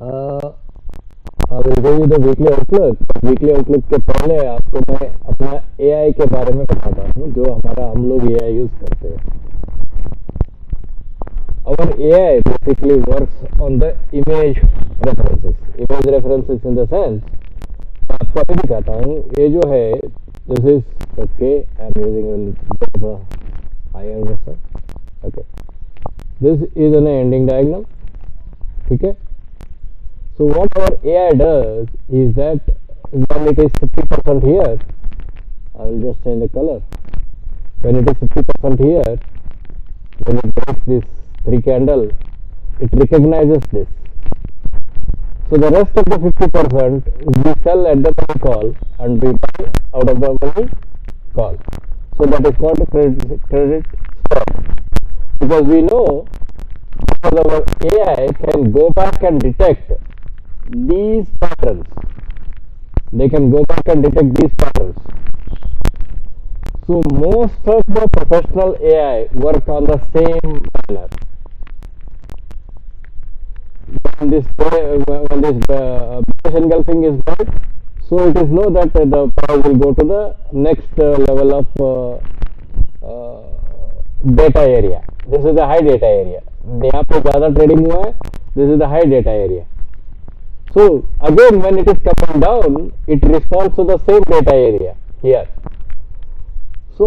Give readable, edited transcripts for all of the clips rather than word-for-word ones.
अब review the weekly outlook के पहले आपको मैं अपना एआई के बारे में बताता हूँ, जो हम लोग एआई यूज करते हैं। Our AI basically works on the image references in the sense, मैं आपको अभी दिखाता हूँ। ये जो है, this is okay, I'm using a bit of a higher version. Okay, this is an ending diagram. ठीक है। So what our AI does is that when it is 50% here, I will just change the color. When it is 50% here, when it breaks this 3 candle, it recognizes this. So the rest of the 50% we sell at the money call and we buy out of the money call. So that is called credit spread. Because we know, because our AI can go back and detect these patterns. They can go back and detect these patterns. So most of the professional AI work on the same manner. When this bearish engulfing is bad, so it is know that the price will go to the next level of data area. This is the high data area. यहाँ पे ज़्यादा trading हुआ है. This is the high data area. So again, when it is coming down, it responds to the same data area here. So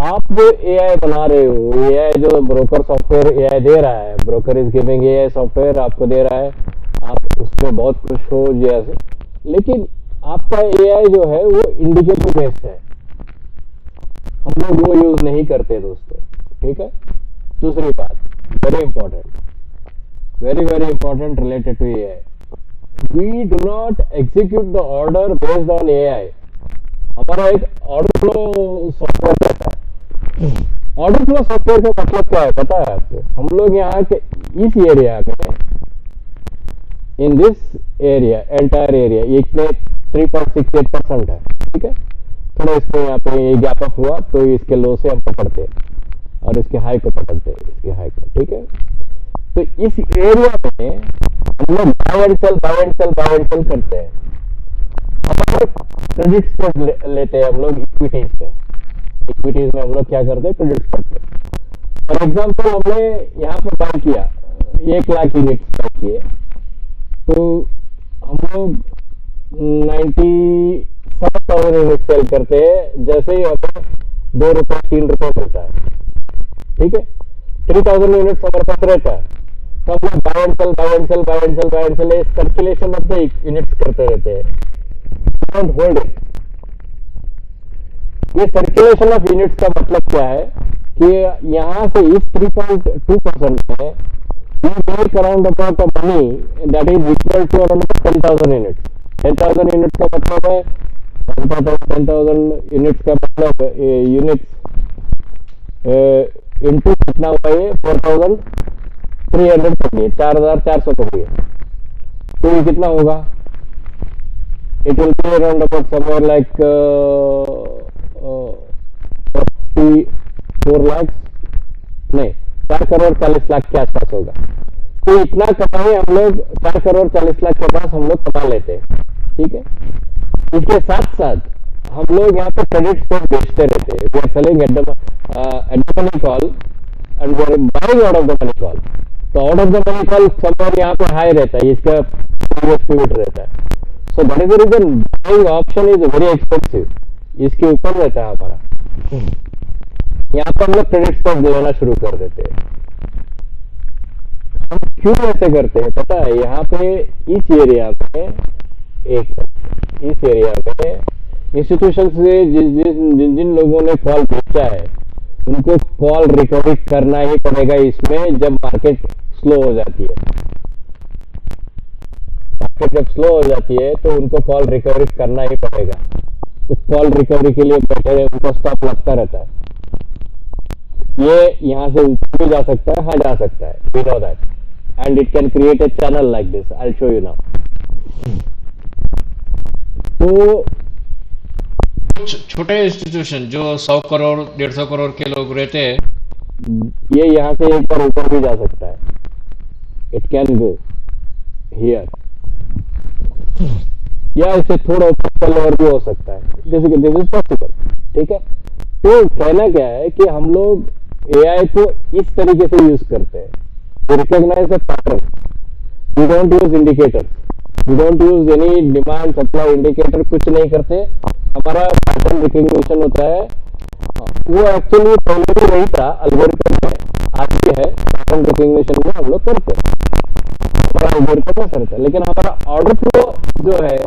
आप जो AI बना रहे हो, AI जो ब्रोकर सॉफ्टवेयर AI दे रहा है, broker is giving AI software आपको दे रहा है, आप उसमें बहुत खुश हो जैसे, लेकिन आपका AI जो है वो इंडिकेटर बेस्ड है। हम लोग वो यूज नहीं करते दोस्तों, ठीक है। दूसरी बात, very important related to AI, we do not execute the order based on AI। हमारा एक ऑर्डर फ्लो सॉफ्टवेयर रहता है। ऑर्डर फ्लो सॉफ्टवेयर का मतलब क्या है पता है आपको? हम लोग यहाँ के इस एरिया में, in this area, entire area, इसमें 3.68% है, ठीक है। थोड़ा इसमें यहाँ पे ये गैप अप हुआ तो इसके लो से हम पकड़ते हैं और इसके हाई को पकड़ते हैं, इसके हाई को, ठीक है। तो इस एरिया में हम लोग बाय एंड सेल करते हैं। हमारे क्रेडिट स्प्रेड लेते हैं हम लोग इक्विटीज में हम लोग क्या करते हैं? Credit spread. फॉर एग्जांपल हमने यहाँ पे बाय किया 1 लाख यूनिट्स बाय किए, तो हम लोग 97,000 यूनिट सेल करते हैं। जैसे ही हमें 2 रुपए 3 रुपए मिलता है, ठीक है, 3000 यूनिट्स हमारे पास रहता है, तो हम लोग buy and sell circulation of the units करते रहते हैं। Don't hold it. ये सर्कुलेशन ऑफ यूनिट्स का मतलब क्या है कि यहां से इस 3.2% में we make around about a money that is equal to around 10,000 units. 10,000 units का मतलब है 10,000 units का मतलब यूनिट्स इंटू कितना हुआ? ये 4,300 पकड़िए, 4,400 पकड़िए, तो ये कितना होगा? It will be around about somewhere like 44 lakhs, नहीं 4 करोड़ 40 लाख के आसपास होगा। तो इतना कमाए हम लोग, 4 करोड़ 40 लाख के पास हम लोग कमा लेते हैं, ठीक है। इसके साथ साथ हम लोग यहाँ पे क्रेडिट स्कोर बेचते रहते हैं। We are selling at the money call and we are buying out of the money call. तो out of the money call somewhere यहाँ पे हाई रहता है, इसका प्रीवियस पिवट रहता है। So that is the reason buying option is very expensive. इसके ऊपर रहता है हमारा। यहाँ पर हम लोग क्रेडिट स्कोर देना शुरू कर देते हैं। हम क्यों ऐसे करते हैं पता है? यहाँ पे इस एरिया में इंस्टीट्यूशन से जिन लोगों ने कॉल बेचा है उनको कॉल रिकवरी करना ही पड़ेगा इसमें, जब मार्केट स्लो हो जाती है। जब स्लो हो जाती है तो उनको कॉल रिकवरी करना ही पड़ेगा। तो कॉल रिकवरी के लिए बैठे उनको स्टॉप लगता रहता है। ये यहाँ से ऊपर भी जा सकता है, हाँ जा सकता है, we know that, and it can create a channel like this. I will show you now. तो छोटे इंस्टीट्यूशन जो 100 करोड़ 150 करोड़ के लोग रहते हैं, ये यहाँ से एक बार ऊपर भी जा सकता है। इट कैन गो हियर या इससे थोड़ा ऊपर लोअर भी हो सकता है, जैसे कि दिस इज पॉसिबल। ठीक है, तो कहना क्या है कि हम लोग एआई को इस तरीके से यूज करते हैं, we recognise the pattern, we don't use indicator, we don't use any demand supply indicator, कुछ नहीं करते। हमारा पैटर्न रिकग्निशन होता है, वो एक्चुअली पहले भी नहीं था एल्गोरिथम में, आज भी है, पैटर्न रिकग्निशन में हम लोग करते हैं, हमारा एल्गोरिथम में करते हैं। लेकिन हमारा ऑर्डर फ्लो जो है,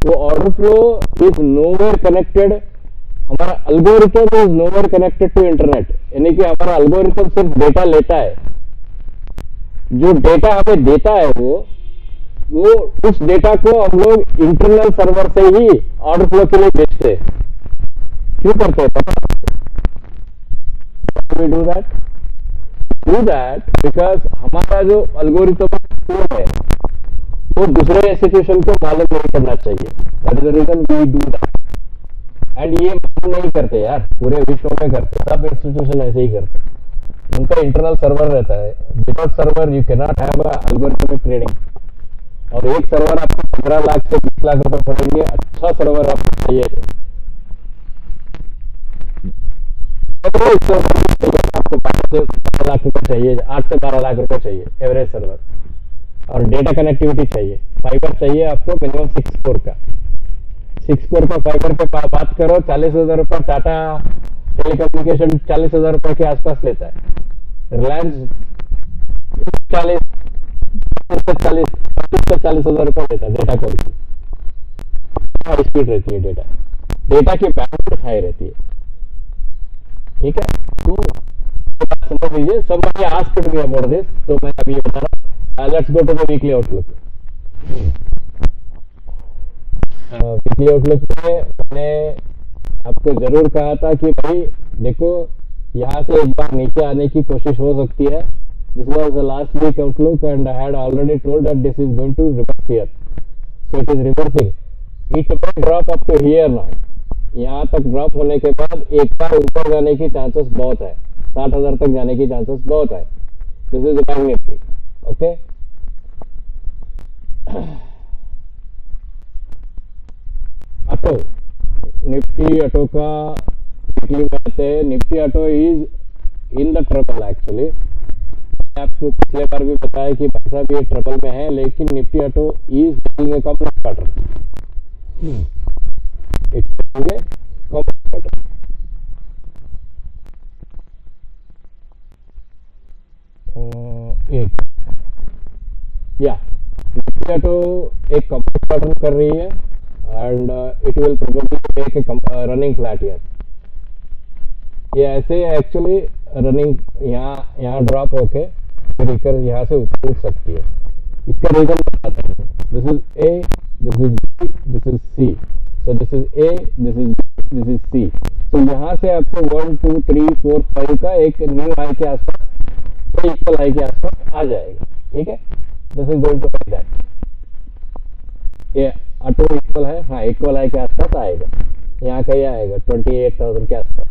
वो order flow is nowhere connected, हमारा algorithm is nowhere connected to internet, यानी कि हमारा एल्गोरिथम सिर्फ डेटा लेता है, जो डेटा हमें देता है वो उस डेटा को हम लोग इंटरनल सर्वर से ही ऑर्डर फ्लो के लिए भेजते हैं। क्यों करते हैं पता? we do that because हमारा जो एल्गोरिथम है वो दूसरे इंस्टीट्यूशन को मालूम नहीं करना चाहिए, that is the reason we do that. And ये मालूम नहीं करते यार, पूरे विश्व में करते, सब इंस्टीट्यूशन ऐसे ही करते, उनका इंटरनल सर्वर रहता है, without server you can not have algorithmic trading. और एक सर्वर आपको 15 लाख से 20 लाख रुपए पड़ेंगे, अच्छा सर्वर आपको चाहिए, आपको 5 से 12 लाख रुपए चाहिए, 8 से 12 लाख रुपए चाहिए एवरेज सर्वर, और डेटा कनेक्टिविटी चाहिए, फाइबर चाहिए आपको मिनिमम 6 कोर का, 6 कोर का फाइबर पे बात करो, 40,000 रुपये टाटा टेलीकम्युनिकेशन 40,000 रुपये के आसपास लेता है, रिलायंस 40 40,000 रुपये लेता है डेटा कोर की, हाई स्पीड रहती है, डेटा की बैंडविड्थ हाई रहती है। ठीक है, तो बात समझ लीजिए, somebody asked me about this, तो मैं अभी ये बता रहा हूँ। Let's go to the weekly outlook. Weekly outlook में मैंने आपको जरूर कहा था कि भाई देखो, यहाँ से एक बार नीचे आने की कोशिश हो सकती है। This was the last week outlook and I had already told that this is going to reverse here, so it is reversing, it will drop up to here now. यहाँ तक ड्रॉप होने के बाद एक बार ऊपर जाने की चांसेस बहुत है, 60,000 तक जाने की चांसेस बहुत है। This is bank Nifty, okay. Auto, Nifty auto का वीकली में आते हैं। Nifty auto is in the trouble actually, आपको पिछले बार भी बताया कि भाई साहब ये ट्रबल में है, लेकिन Nifty auto is making a complex pattern, it's complex pattern. Nifty auto एक कॉम्प्लेक्स पैटर्न कर रही है and it will probably make a running flat here. ये ऐसे एक्चुअली रनिंग यहाँ ड्रॉप होके फिर यहाँ से ऊपर उठ सकती है। इसका रीजन बताता हूँ। This is A, this is B, this is C, so this is A, this is B, this is C. तो यहाँ से आपको 1 2 3 4 5 का एक न्यू हाई के आसपास, इक्वल हाई के आसपास आ जाएगा। ठीक है, this is going to be that, ये ऑटो इक्वल है, हाँ इक्वल हाई के आसपास आएगा, यहाँ कहीं आएगा 28,000 के आसपास।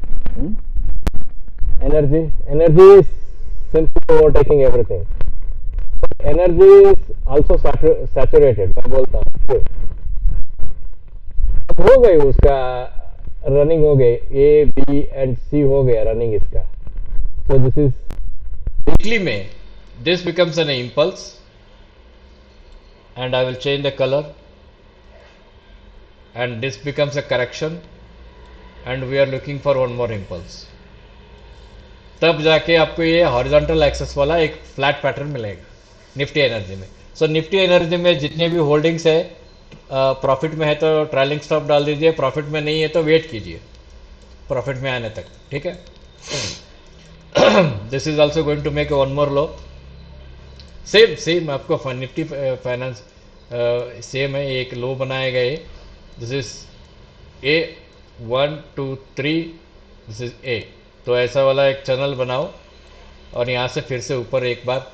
Energy is simply overtaking everything. Energy is also saturated, मैं बोलता हूँ क्यों। अब हो गई उसका रनिंग, हो गई ए बी एंड सी हो गया रनिंग इसका। सो दिस इज वीकली में this becomes an impulse and I will change the color, and this becomes a correction and we are looking for one more impulse। तब जाके आपको ये हॉरिजॉन्टल एक्सेस वाला एक फ्लैट पैटर्न मिलेगा Nifty energy में। सो Nifty energy में जितने भी होल्डिंग्स है, प्रॉफिट में है तो ट्रेलिंग स्टॉप डाल दीजिए, प्रॉफिट में नहीं है तो वेट कीजिए प्रॉफिट में आने तक। ठीक है, this is also going to make one more low. Same आपको निफ्टी फाइनेंस सेम है, एक लो बनाया गया है। This is a 1 2 3, this is a. तो ऐसा वाला एक चैनल बनाओ और यहाँ से फिर से ऊपर एक बार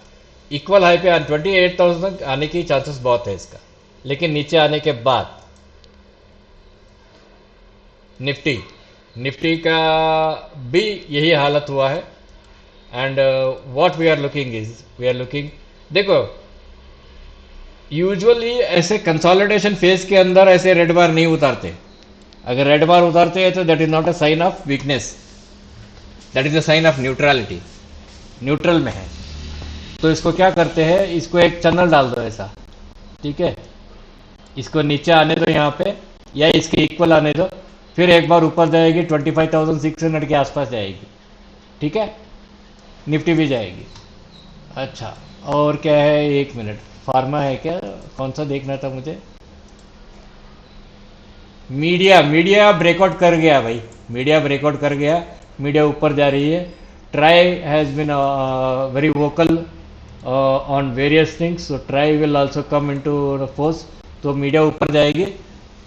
इक्वल हाई पे 28,000 तक आने की चांसेस बहुत है इसका। लेकिन नीचे आने के बाद निफ्टी का भी यही हालत हुआ है। And what we are looking, देखो यूजुअली ऐसे कंसोलिडेशन फेज के अंदर ऐसे रेड बार नहीं उतारते। अगर रेड बार उतारते हैं तो that is not a sign of weakness, that is a sign of neutrality, neutral में है। तो इसको क्या करते हैं, इसको एक चैनल डाल दो ऐसा, ठीक है, इसको नीचे आने दो यहाँ पे, या इसके इक्वल आने दो, फिर एक बार ऊपर जाएगी 25,600 के आसपास जाएगी, ठीक है, निफ्टी भी जाएगी। अच्छा, और क्या है, एक मिनट, फार्मा है क्या, कौन सा देखना था मुझे, मीडिया, मीडिया ब्रेकआउट कर गया भाई, मीडिया ब्रेकआउट कर गया, मीडिया ऊपर जा रही है। Try has been very vocal on various things, so try will also come into force, तो मीडिया ऊपर जाएगी।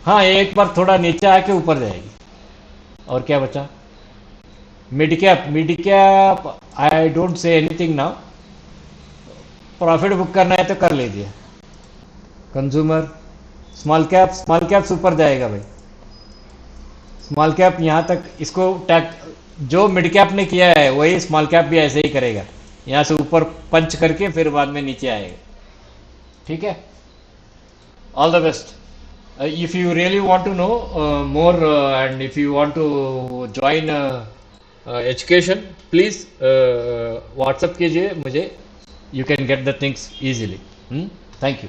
हाँ, एक बार थोड़ा नीचे आके ऊपर जाएगी। और क्या बचा, mid cap, mid cap I don't say anything now, profit book करना है तो कर लीजिए। Consumer, small cap, small cap ऊपर जाएगा भाई, स्मॉल कैप यहाँ तक, इसको टैग जो मिड कैप ने किया है वही स्मॉल कैप भी ऐसे ही करेगा, यहाँ से ऊपर पंच करके फिर बाद में नीचे आएगा, ठीक है। All the best. If you really want to know more and if you want to join education, please WhatsApp कीजिए मुझे, you can get the things easily. Thank you.